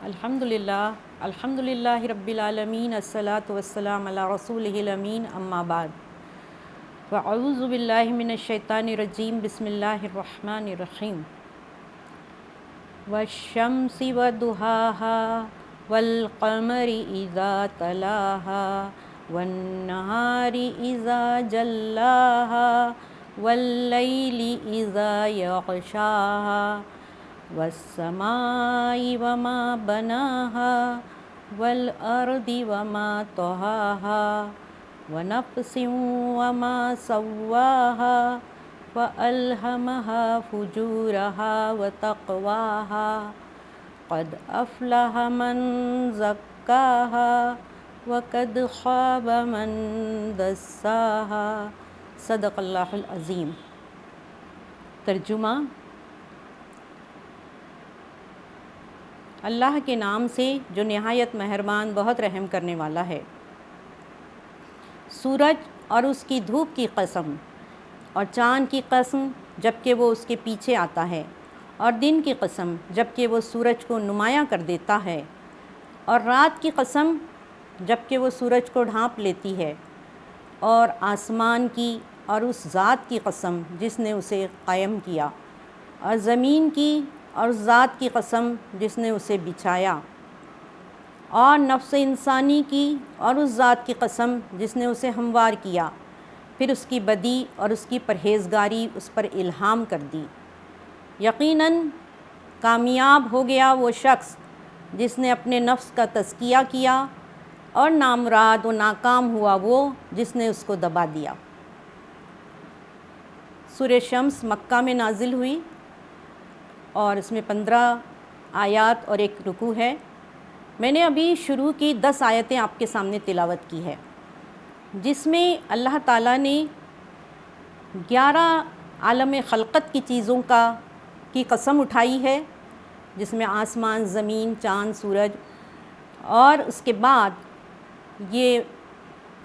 الحمدللہ رب العالمین الصلاۃ والسلام علی رسولہ الامین اما بعد فاعوذ باللہ من الشیطان الرجیم بسم اللہ الرحمن الرحیم والشمس وضحاها والقمر اذا تلاها والنہار اذا جلاها واللیل اذا یغشاها والسماء وما بناها والأرض وما طحاها ونفس وما سواها فألهمها فجورها وتقواها قد أفلح من زكاها وقد خاب من دساها صدق اللہ العظیم۔ ترجمہ: اللہ کے نام سے جو نہایت مہربان بہت رحم کرنے والا ہے۔ سورج اور اس کی دھوپ کی قسم، اور چاند کی قسم جب کہ وہ اس کے پیچھے آتا ہے، اور دن کی قسم جب کہ وہ سورج کو نمایاں کر دیتا ہے، اور رات کی قسم جب کہ وہ سورج کو ڈھانپ لیتی ہے، اور آسمان کی اور اس ذات کی قسم جس نے اسے قائم کیا، اور زمین کی اور ذات کی قسم جس نے اسے بچھایا، اور نفس انسانی کی اور اس ذات کی قسم جس نے اسے ہموار کیا، پھر اس کی بدی اور اس کی پرہیزگاری اس پر الہام کر دی۔ یقیناً کامیاب ہو گیا وہ شخص جس نے اپنے نفس کا تزکیہ کیا، اور نامراد و ناکام ہوا وہ جس نے اس کو دبا دیا۔ سورہ شمس مکہ میں نازل ہوئی، اور اس میں 15 آیات اور ایک رکوع ہے۔ میں نے ابھی شروع کی 10 آیتیں آپ کے سامنے تلاوت کی ہے، جس میں اللہ تعالیٰ نے 11 عالم خلقت کی چیزوں کی قسم اٹھائی ہے، جس میں آسمان، زمین، چاند، سورج، اور اس کے بعد یہ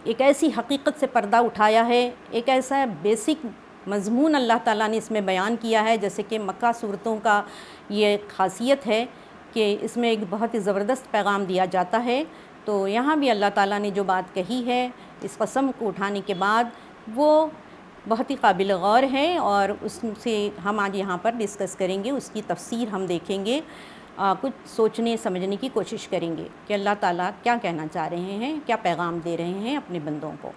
ایک ایسی حقیقت سے پردہ اٹھایا ہے، ایک ایسا بیسک مضمون اللہ تعالیٰ نے اس میں بیان کیا ہے۔ جیسے کہ مکہ صورتوں کا یہ خاصیت ہے کہ اس میں ایک بہت ہی زبردست پیغام دیا جاتا ہے، تو یہاں بھی اللہ تعالیٰ نے جو بات کہی ہے اس قسم کو اٹھانے کے بعد، وہ بہت ہی قابل غور ہے، اور اس سے ہم آج یہاں پر ڈسکس کریں گے، اس کی تفسیر ہم دیکھیں گے، کچھ سوچنے سمجھنے کی کوشش کریں گے کہ اللہ تعالیٰ کیا کہنا چاہ رہے ہیں، کیا پیغام دے رہے ہیں اپنے بندوں کو۔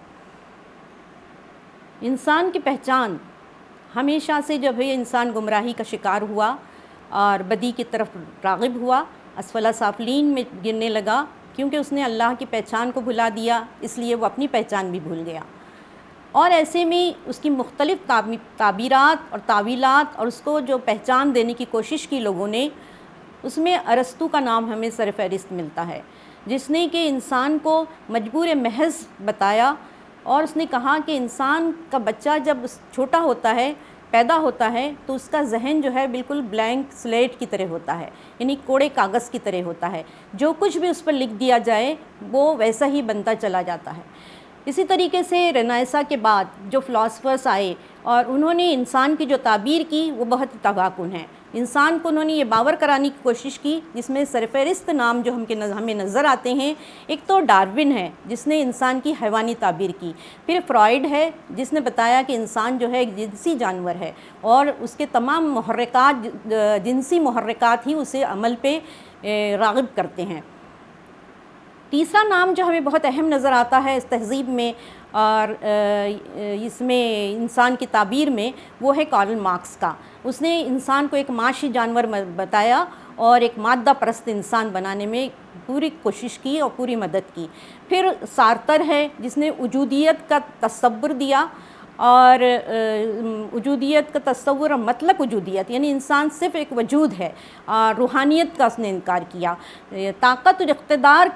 انسان کی پہچان ہمیشہ سے جب یہ انسان گمراہی کا شکار ہوا اور بدی کی طرف راغب ہوا، اسفل سافلین میں گرنے لگا، کیونکہ اس نے اللہ کی پہچان کو بھلا دیا، اس لیے وہ اپنی پہچان بھی بھول گیا، اور ایسے میں اس کی مختلف تعبیرات اور تعویلات اور اس کو جو پہچان دینے کی کوشش کی لوگوں نے، اس میں ارسطو کا نام ہمیں سر فہرست ملتا ہے، جس نے کہ انسان کو مجبور محض بتایا، اور اس نے کہا کہ انسان کا بچہ جب چھوٹا ہوتا ہے، پیدا ہوتا ہے، تو اس کا ذہن جو ہے بالکل بلینک سلیٹ کی طرح ہوتا ہے، یعنی کوڑے کاغذ کی طرح ہوتا ہے، جو کچھ بھی اس پر لکھ دیا جائے وہ ویسا ہی بنتا چلا جاتا ہے۔ اسی طریقے سے رنائسا کے بعد جو فلاسفرس آئے اور انہوں نے انسان کی جو تعبیر کی وہ بہت تباہ کن ہے۔ انسان کو انہوں نے یہ باور کرانے کی کوشش کی، جس میں سرفہرست نام جو ہمیں نظر آتے ہیں، ایک تو ڈارون ہے جس نے انسان کی حیوانی تعبیر کی، پھر فرائیڈ ہے جس نے بتایا کہ انسان جو ہے ایک جنسی جانور ہے، اور اس کے تمام محرکات جنسی محرکات ہی اسے عمل پہ راغب کرتے ہیں۔ تیسرا نام جو ہمیں بہت اہم نظر آتا ہے اس تہذیب میں اور اس میں انسان کی تعبیر میں، وہ ہے کارل مارکس کا۔ اس نے انسان کو ایک معاشی جانور بتایا اور ایک مادہ پرست انسان بنانے میں پوری کوشش کی اور پوری مدد کی۔ پھر سارتر ہے جس نے وجودیت کا تصور دیا، اور وجودیت کا تصور اور مطلق وجودیت، یعنی انسان صرف ایک وجود ہے، اور روحانیت کا اس نے انکار کیا۔ طاقت اور اقتدار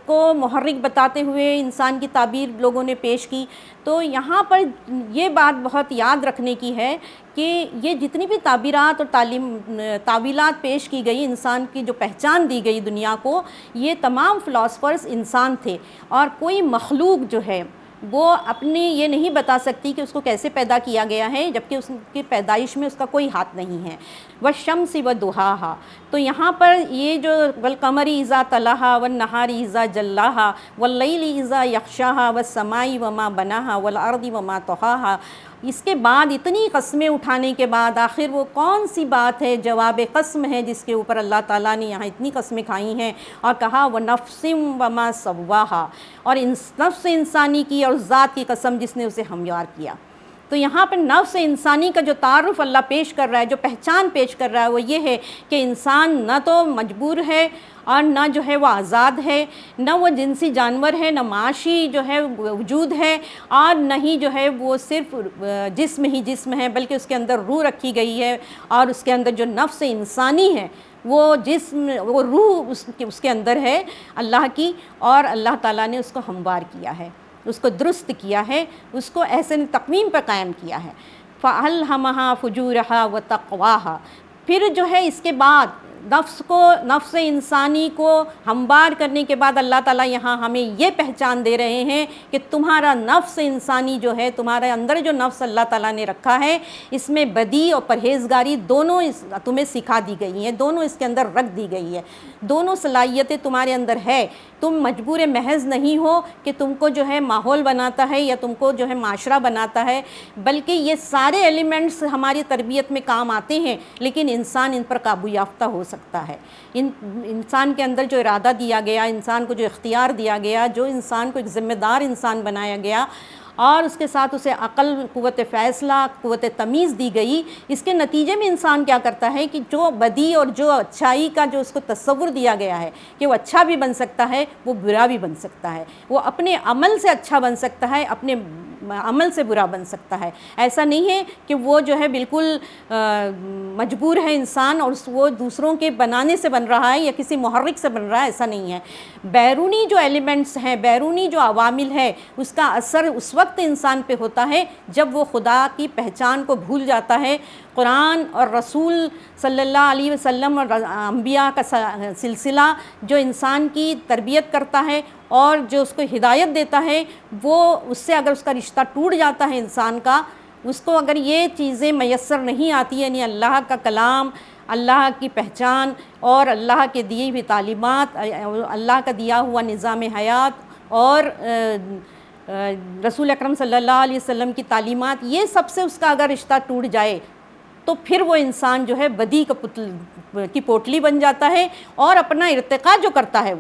کو محرک بتاتے ہوئے انسان کی تعبیر لوگوں نے پیش کی۔ تو یہاں پر یہ بات بہت یاد رکھنے کی ہے کہ یہ جتنی بھی تعبیرات اور تعویلات پیش کی گئی، انسان کی جو پہچان دی گئی دنیا کو، یہ تمام فلاسفرز انسان تھے، اور کوئی مخلوق جو ہے وہ اپنی یہ نہیں بتا سکتی کہ اس کو کیسے پیدا کیا گیا ہے، جبکہ اس کی پیدائش میں اس کا کوئی ہاتھ نہیں ہے۔ والشمس وضحاہا، تو یہاں پر یہ جو والقمر اذا تلاہا والنہار اذا جلاہا واللیل اذا یغشاہا والسماء وما بناہا والارض وما طحاہا، اس کے بعد اتنی قسمیں اٹھانے کے بعد آخر وہ کون سی بات ہے، جواب قسم ہے، جس کے اوپر اللہ تعالیٰ نے یہاں اتنی قسمیں کھائی ہیں اور کہا وَنَفْسٍ وَمَا سَوَّاهَا، اور نفس انسانی کی اور ذات کی قسم جس نے اسے ہموار کیا۔ تو یہاں پر نفس انسانی کا جو تعارف اللہ پیش کر رہا ہے، جو پہچان پیش کر رہا ہے، وہ یہ ہے کہ انسان نہ تو مجبور ہے اور نہ جو ہے وہ آزاد ہے، نہ وہ جنسی جانور ہے، نہ معاشی جو ہے وجود ہے، اور نہ ہی جو ہے وہ صرف جسم ہی جسم ہے، بلکہ اس کے اندر روح رکھی گئی ہے، اور اس کے اندر جو نفس انسانی ہے وہ جسم، وہ روح اس کے اندر ہے اللہ کی، اور اللہ تعالیٰ نے اس کو ہموار کیا ہے، اس کو درست کیا ہے، اس کو احسن تقویم پر قائم کیا ہے۔ فَأَلْهَمَهَا فُجُورَهَا وَتَقْوَاهَا، پھر جو ہے اس کے بعد نفس انسانی کو ہموار کرنے کے بعد اللہ تعالیٰ یہاں ہمیں یہ پہچان دے رہے ہیں کہ تمہارا نفس انسانی جو ہے، تمہارے اندر جو نفس اللہ تعالیٰ نے رکھا ہے، اس میں بدی اور پرہیزگاری دونوں تمہیں سکھا دی گئی ہیں، دونوں اس کے اندر رکھ دی گئی ہے، دونوں صلاحیتیں تمہارے اندر ہے۔ تم مجبور محض نہیں ہو کہ تم کو جو ہے ماحول بناتا ہے یا تم کو جو ہے معاشرہ بناتا ہے، بلکہ یہ سارے ایلیمنٹس ہماری تربیت میں کام آتے ہیں، لیکن انسان ان پر قابو یافتہ ہو سکتا ہے۔ انسان کے اندر جو ارادہ دیا گیا، انسان کو جو اختیار دیا گیا، جو انسان کو ایک ذمہ دار انسان بنایا گیا، اور اس کے ساتھ اسے عقل، قوت فیصلہ، قوت تمیز دی گئی، اس کے نتیجے میں انسان کیا کرتا ہے کہ جو بدی اور جو اچھائی کا جو اس کو تصور دیا گیا ہے کہ وہ اچھا بھی بن سکتا ہے، وہ برا بھی بن سکتا ہے، وہ اپنے عمل سے اچھا بن سکتا ہے، اپنے عمل سے برا بن سکتا ہے۔ ایسا نہیں ہے کہ وہ جو ہے بالکل مجبور ہے انسان اور وہ دوسروں کے بنانے سے بن رہا ہے یا کسی محرک سے بن رہا ہے، ایسا نہیں ہے۔ بیرونی جو ایلیمنٹس ہیں، بیرونی جو عوامل ہے، اس کا اثر اس وقت انسان پہ ہوتا ہے جب وہ خدا کی پہچان کو بھول جاتا ہے۔ قرآن اور رسول صلی اللہ علیہ وسلم اور انبیاء کا سلسلہ جو انسان کی تربیت کرتا ہے اور جو اس کو ہدایت دیتا ہے، وہ اس سے اگر اس کا رشتہ ٹوٹ جاتا ہے انسان کا، اس کو اگر یہ چیزیں میسر نہیں آتی، یعنی اللہ کا کلام، اللہ کی پہچان اور اللہ کے دیے ہوئی تعلیمات، اللہ کا دیا ہوا نظام حیات اور رسول اکرم صلی اللہ علیہ وسلم کی تعلیمات، یہ سب سے اس کا اگر رشتہ ٹوٹ جائے تو پھر وہ انسان جو ہے بدی کی پوٹلی بن جاتا ہے، اور اپنا ارتقاء جو کرتا ہے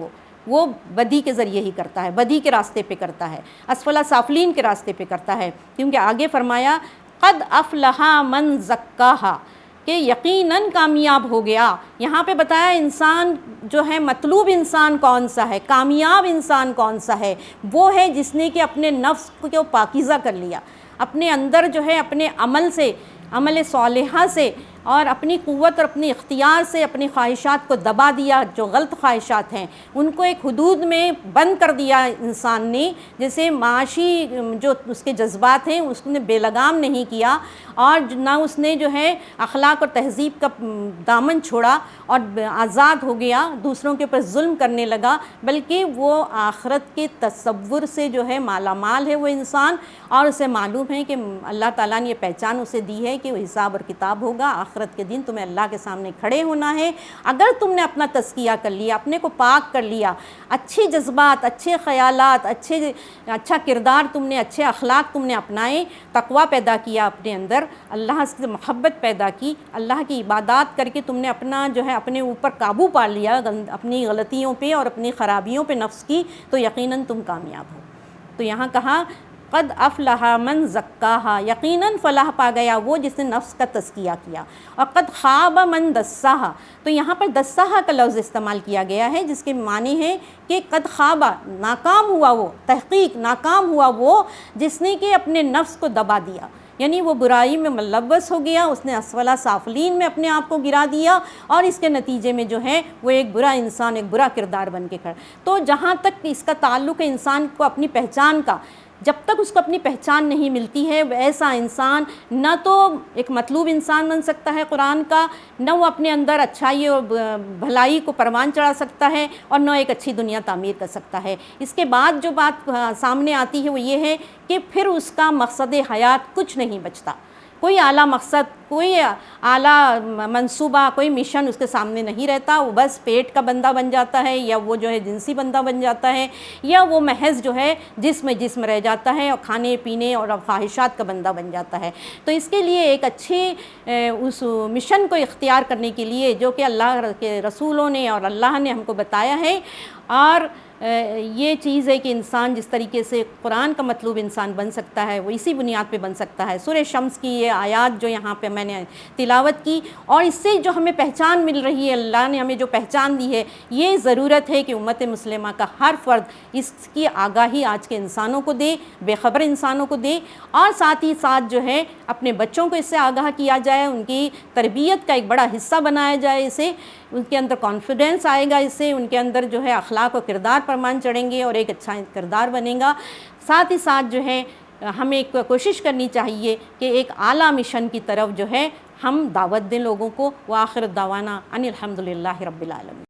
وہ بدی کے ذریعے ہی کرتا ہے، بدی کے راستے پہ کرتا ہے، اسفل سافلین کے راستے پہ کرتا ہے، کیونکہ آگے فرمایا قد افلح من زکاہا، کہ یقیناً کامیاب ہو گیا۔ یہاں پہ بتایا انسان جو ہے، مطلوب انسان کون سا ہے، کامیاب انسان کون سا ہے، وہ ہے جس نے کہ اپنے نفس کو پاکیزہ کر لیا، اپنے اندر جو ہے اپنے عمل سے، عمل صالحہ سے اور اپنی قوت اور اپنی اختیار سے اپنی خواہشات کو دبا دیا، جو غلط خواہشات ہیں ان کو ایک حدود میں بند کر دیا انسان نے، جیسے معاشی جو اس کے جذبات ہیں اس نے بے لگام نہیں کیا، اور نہ اس نے جو ہے اخلاق اور تہذیب کا دامن چھوڑا اور آزاد ہو گیا، دوسروں کے اوپر ظلم کرنے لگا، بلکہ وہ آخرت کے تصور سے جو ہے مالا مال ہے وہ انسان، اور اسے معلوم ہے کہ اللہ تعالیٰ نے یہ پہچان اسے دی ہے کہ وہ حساب اور کتاب ہوگا، آخرت کے دن تمہیں اللہ کے سامنے کھڑے ہونا ہے۔ اگر تم نے اپنا تزکیہ کر لیا، اپنے کو پاک کر لیا، اچھی جذبات، اچھے خیالات، اچھا کردار تم نے، اچھے اخلاق تم نے اپنائے، تقویٰ پیدا کیا اپنے اندر، اللہ سے محبت پیدا کی، اللہ کی عبادات کر کے تم نے اپنا جو ہے اپنے اوپر قابو پا لیا اپنی غلطیوں پہ اور اپنی خرابیوں پہ نفس کی، تو یقیناً تم کامیاب ہو۔ تو یہاں کہا قد افلح من زکاہا، یقیناً فلاح پا گیا وہ جس نے نفس کا تزکیہ کیا، اور قد خاب من دساہا، تو یہاں پر دساہا کا لفظ استعمال کیا گیا ہے جس کے معنی ہے کہ قد خابہ، ناکام ہوا وہ، تحقیق ناکام ہوا وہ جس نے کہ اپنے نفس کو دبا دیا، یعنی وہ برائی میں ملوث ہو گیا، اس نے اسفل سافلین میں اپنے آپ کو گرا دیا، اور اس کے نتیجے میں جو ہے وہ ایک برا انسان، ایک برا کردار بن کے کھڑا۔ تو جہاں تک اس کا تعلق ہے انسان کو اپنی پہچان کا، جب تک اس کو اپنی پہچان نہیں ملتی ہے ایسا انسان نہ تو ایک مطلوب انسان بن سکتا ہے قرآن کا، نہ وہ اپنے اندر اچھائی اور بھلائی کو پروان چڑھا سکتا ہے، اور نہ ایک اچھی دنیا تعمیر کر سکتا ہے۔ اس کے بعد جو بات سامنے آتی ہے وہ یہ ہے کہ پھر اس کا مقصد حیات کچھ نہیں بچتا، کوئی اعلیٰ مقصد، کوئی اعلیٰ منصوبہ، کوئی مشن اس کے سامنے نہیں رہتا۔ وہ بس پیٹ کا بندہ بن جاتا ہے، یا وہ جو ہے جنسی بندہ بن جاتا ہے، یا وہ محض جو ہے جسم رہ جاتا ہے اور کھانے پینے اور خواہشات کا بندہ بن جاتا ہے۔ تو اس کے لیے ایک اچھی اس مشن کو اختیار کرنے کے لیے جو کہ اللہ کے رسولوں نے اور اللہ نے ہم کو بتایا ہے، اور یہ چیز ہے کہ انسان جس طریقے سے قرآن کا مطلوب انسان بن سکتا ہے وہ اسی بنیاد پہ بن سکتا ہے۔ سورہ شمس کی یہ آیات جو یہاں پہ میں نے تلاوت کی، اور اس سے جو ہمیں پہچان مل رہی ہے، اللہ نے ہمیں جو پہچان دی ہے، یہ ضرورت ہے کہ امت مسلمہ کا ہر فرد اس کی آگاہی آج کے انسانوں کو دے، بے خبر انسانوں کو دے، اور ساتھ ہی ساتھ جو ہے اپنے بچوں کو اس سے آگاہ کیا جائے، ان کی تربیت کا ایک بڑا حصہ بنایا جائے، اسے ان کے اندر کانفیڈنس آئے گا، اس سے ان کے اندر جو ہے اخلاق و کردار پرمان چڑھیں گے اور ایک اچھا کردار بنے گا۔ ساتھ ہی ساتھ جو ہے ہمیں کوشش کرنی چاہیے کہ ایک اعلیٰ مشن کی طرف جو ہے ہم دعوت دیں لوگوں کو۔ وآخر دعوانا ان الحمدللہ رب العالمین۔